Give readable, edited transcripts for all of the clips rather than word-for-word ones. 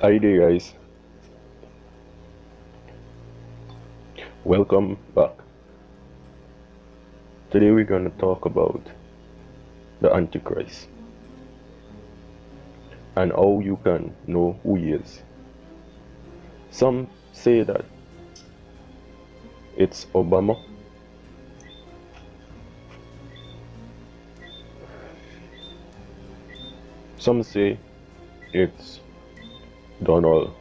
Hi there, guys. Welcome back. Today we're going to talk about the Antichrist and how you can know who he is. Some say that it's Obama. Some say it's Donald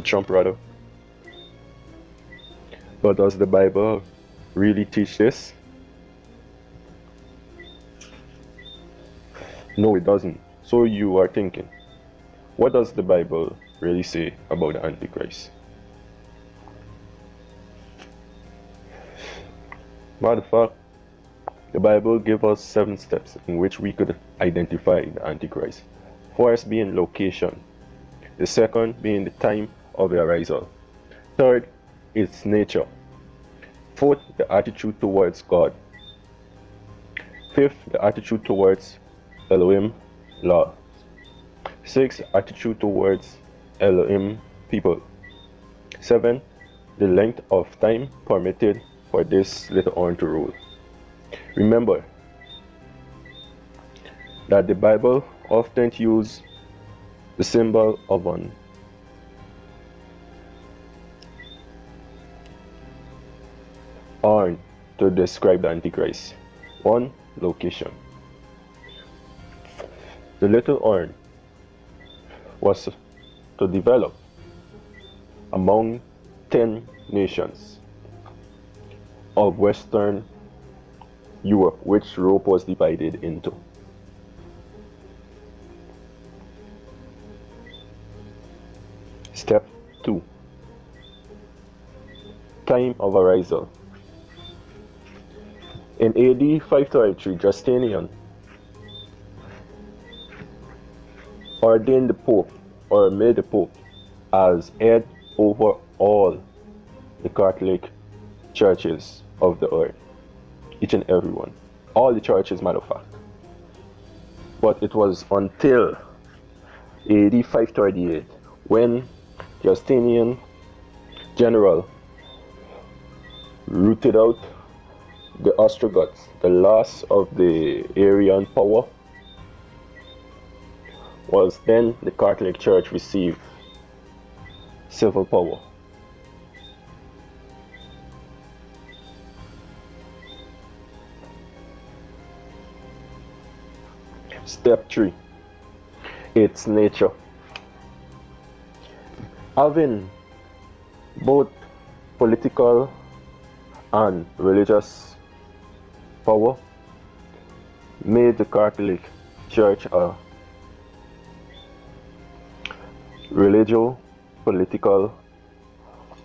Trump rather. But does the Bible really teach this? No, it doesn't. So you are thinking, what does the Bible really say about the Antichrist? Matter of fact, the Bible gives us 7 steps in which we could identify the Antichrist. First being location. The second being the time of the arisal. Third, its nature. Fourth, the attitude towards God. Fifth, the attitude towards Elohim law. Sixth, attitude towards Elohim people. 7, the length of time permitted for this little horn to rule. Remember that the Bible often uses the symbol of an horn to describe the Antichrist. 1, location. The little horn was to develop among 10 nations of Western Europe, which Europe was divided into. Step 2, time of arisal. In AD 533, Justinian ordained the Pope, or made the Pope, as head over all the Catholic churches of the earth. Each and every one. All the churches, matter of fact. But it was until AD 538 when Justinian general rooted out the Ostrogoths, the last of the Arian power, was then the Catholic Church received civil power. Step 3, its nature. Having both political and religious power made the Catholic Church a religio-political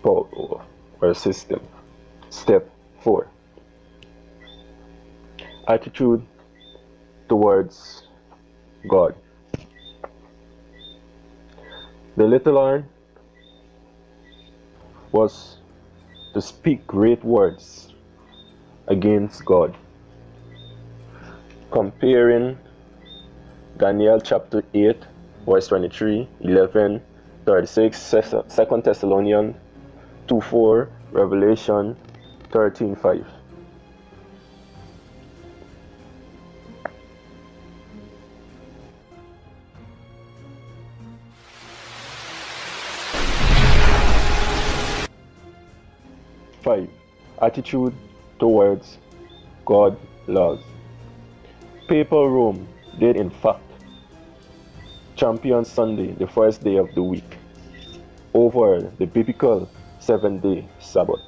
power or system. Step 4, attitude towards God. The little horn was to speak great words against God, comparing Daniel chapter 8 verse 23, 11, 36, 2 Thessalonians 2:4, Revelation 13:5. Five, attitude towards God laws. Papal Rome did in fact champion Sunday, the first day of the week, over the biblical 7-day Sabbath.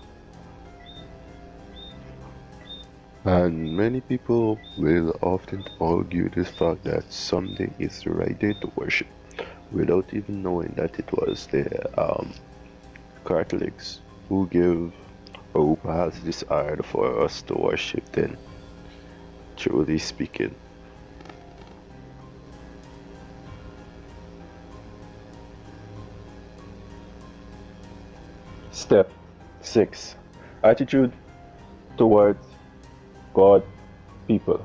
And many people will often argue this fact that Sunday is the right day to worship, without even knowing that it was the Catholics who give or who passed this art for us to worship then, truly speaking. Step 6, attitude towards God people.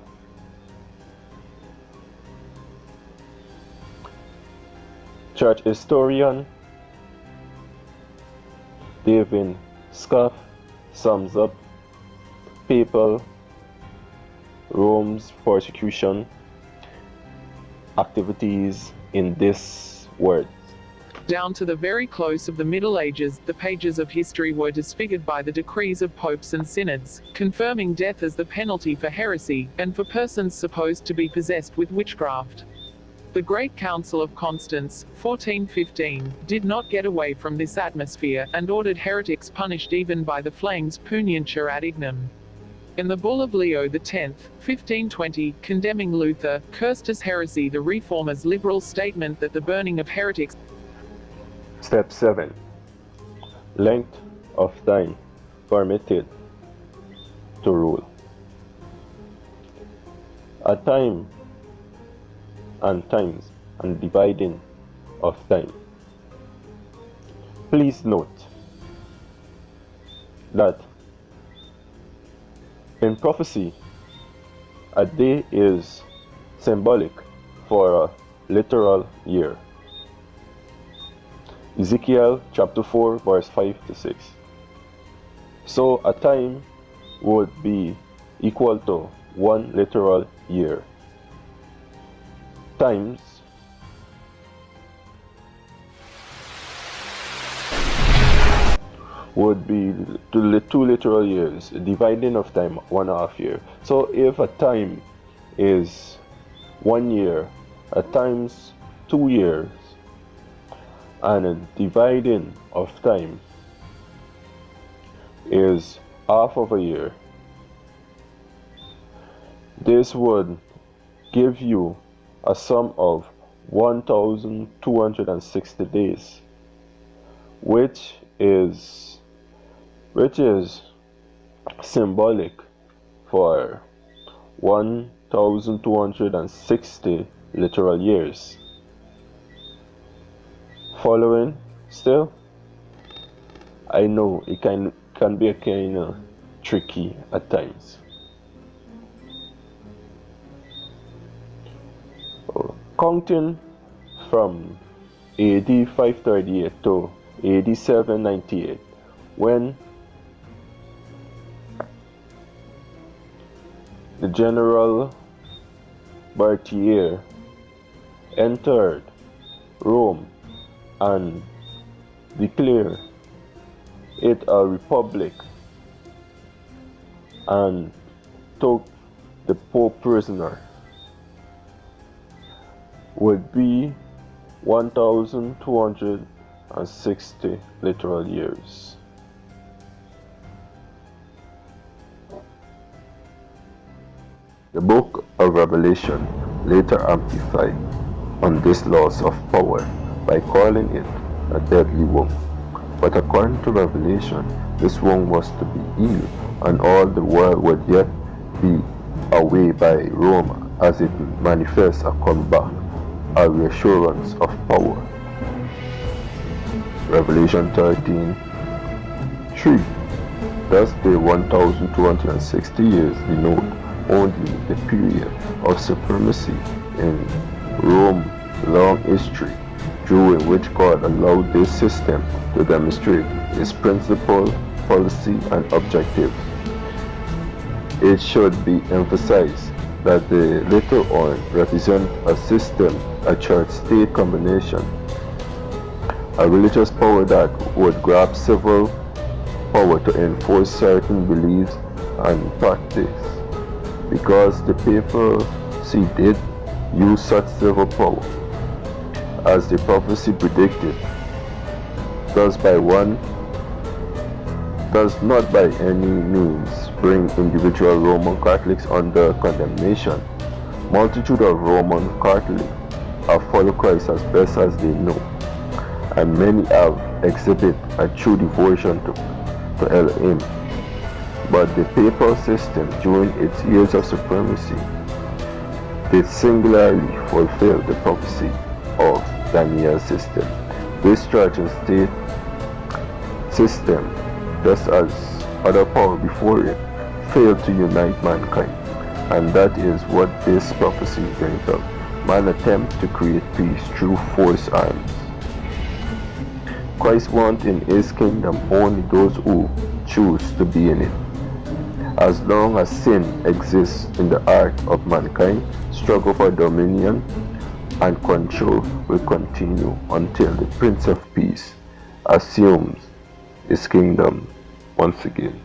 Church historian David Scuff sums up papal Rome's persecution activities in this word. Down to the very close of the Middle Ages, the pages of history were disfigured by the decrees of popes and synods, confirming death as the penalty for heresy, and for persons supposed to be possessed with witchcraft. The Great Council of Constance, 1415, did not get away from this atmosphere, and ordered heretics punished even by the flames punientur ad ignem. In the Bull of Leo X, 1520, condemning Luther, cursed as heresy the Reformers' liberal statement that the burning of heretics. Step 7. Length of time permitted to rule. A time and times and dividing of time. Please note that in prophecy, a day is symbolic for a literal year. Ezekiel chapter 4 verse 5 to 6. So a time would be equal to 1 literal year times would be 2 literal years, dividing of time 1.5 year. So if a time is 1 year, a times 2 years, and a dividing of time is half of a year, this would give you a sum of 1,260 days, which is symbolic for 1,260 literal years. Following still? I know it can be a kind of tricky at times. Counting from AD 538 to AD 798, when the General Berthier entered Rome and declared it a republic and took the Pope prisoner, would be 1,260 literal years. The book of Revelation later amplified on this loss of power by calling it a deadly wound. But according to Revelation, this wound was to be healed, and all the world would yet be away by Rome as it manifests a comeback, a reassurance of power. Revelation 13:3. Thus the 1,260 years denote only the period of supremacy in Rome's long history, during which God allowed this system to demonstrate its principle, policy, and objectives. It should be emphasized that the little horn represents a system, a church-state combination, a religious power that would grab civil power to enforce certain beliefs and practice, because the papacy did use such civil power, as the prophecy predicted, does not by any means bring individual Roman Catholics under condemnation. Multitude of Roman Catholics have followed Christ as best as they know, and many have exhibited a true devotion to Elohim. But the papal system during its years of supremacy did singularly fulfill the prophecy of Daniel's system. This church and state system, just as other power before it, failed to unite mankind, and that is what this prophecy brings up. Man attempt to create peace through force arms. Christ wants in his kingdom only those who choose to be in it. As long as sin exists in the heart of mankind, struggle for dominion and control will continue until the Prince of Peace assumes his kingdom once again.